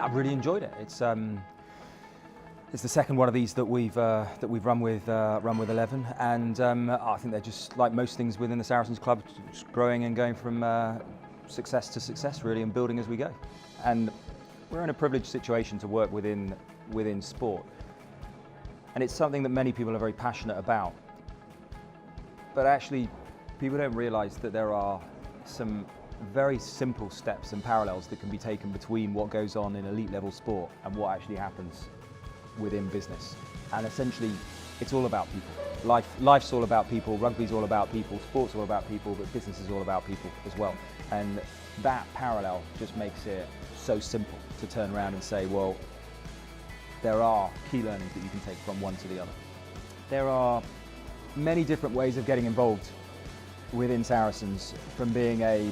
I've really enjoyed it. It's the second one of these that we've run with 11, and I think they're just like most things within the Saracens Club, just growing and going from success to success, really, and building as we go. And we're in a privileged situation to work within sport, and it's something that many people are very passionate about. But actually, people don't realise that there are some very simple steps and parallels that can be taken between what goes on in elite level sport and what actually happens within business. And essentially, it's all about people. Life's all about people, rugby's all about people, sport's all about people, but business is all about people as well. And that parallel just makes it so simple to turn around and say, well, there are key learnings that you can take from one to the other. There are many different ways of getting involved within Saracens, from being an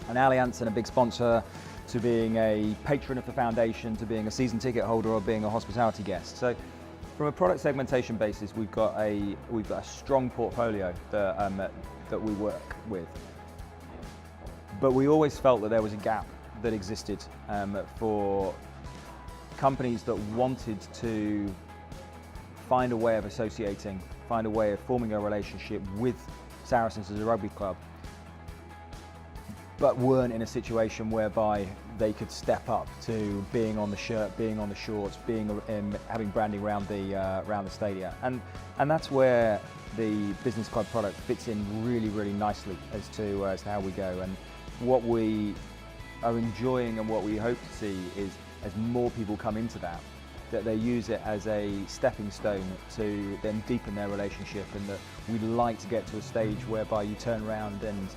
alliance and a big sponsor, to being a patron of the foundation, to being a season ticket holder, or being a hospitality guest. So from a product segmentation basis, we've got a strong portfolio that we work with. But we always felt that there was a gap that existed for companies that wanted to find a way of associating, find a way of forming a relationship with Saracens as a rugby club, but weren't in a situation whereby they could step up to being on the shirt, being on the shorts, having branding around the stadia, and that's where the business club product fits in really, really nicely as to how we go. And what we are enjoying and what we hope to see is, as more people come into that they use it as a stepping stone to then deepen their relationship, and that we'd like to get to a stage whereby you turn around and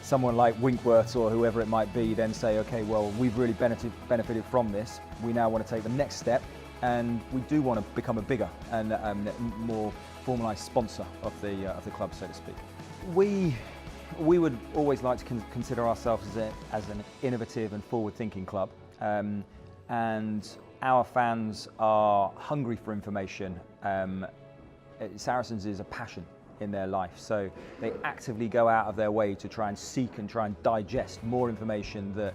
someone like Winkworth or whoever it might be then say, okay, well, we've really benefited from this. We now want to take the next step, and we do want to become a bigger and more formalised sponsor of the club, so to speak. We would always like to consider ourselves as an innovative and forward-thinking club, and our fans are hungry for information. Saracens is a passion in their life, so they actively go out of their way to try and seek and try and digest more information that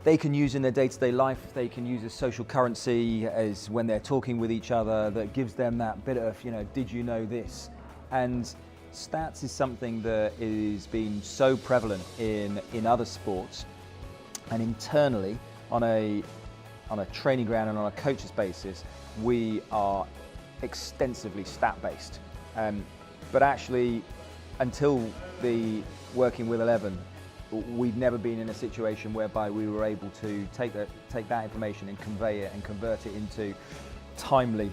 they can use in their day-to-day life, they can use as social currency, as when they're talking with each other, that gives them that bit of, did you know this? And stats is something that is been so prevalent in other sports, and internally on a training ground and on a coach's basis, we are extensively stat-based. But actually, until the working with 11, we've never been in a situation whereby we were able to take that information and convey it and convert it into timely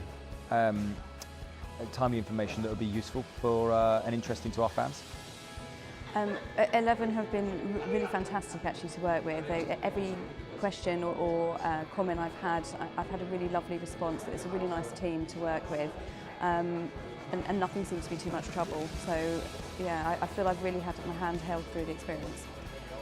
information that would be useful for and interesting to our fans. 11 have been really fantastic actually to work with. Every question or comment I've had a really lovely response. It's a really nice team to work with, and nothing seems to be too much trouble. So yeah, I feel I've really had my hand held through the experience.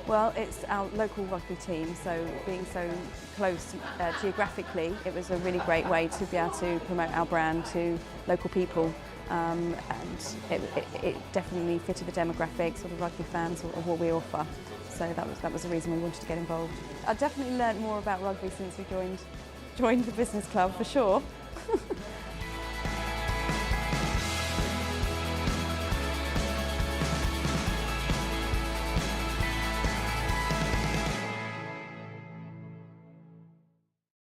Well, it's our local rugby team, so being so close geographically, it was a really great way to be able to promote our brand to local people. And it definitely fitted the demographics of the rugby fans of what we offer. So that was the reason we wanted to get involved. I've definitely learnt more about rugby since we joined the business club, for sure.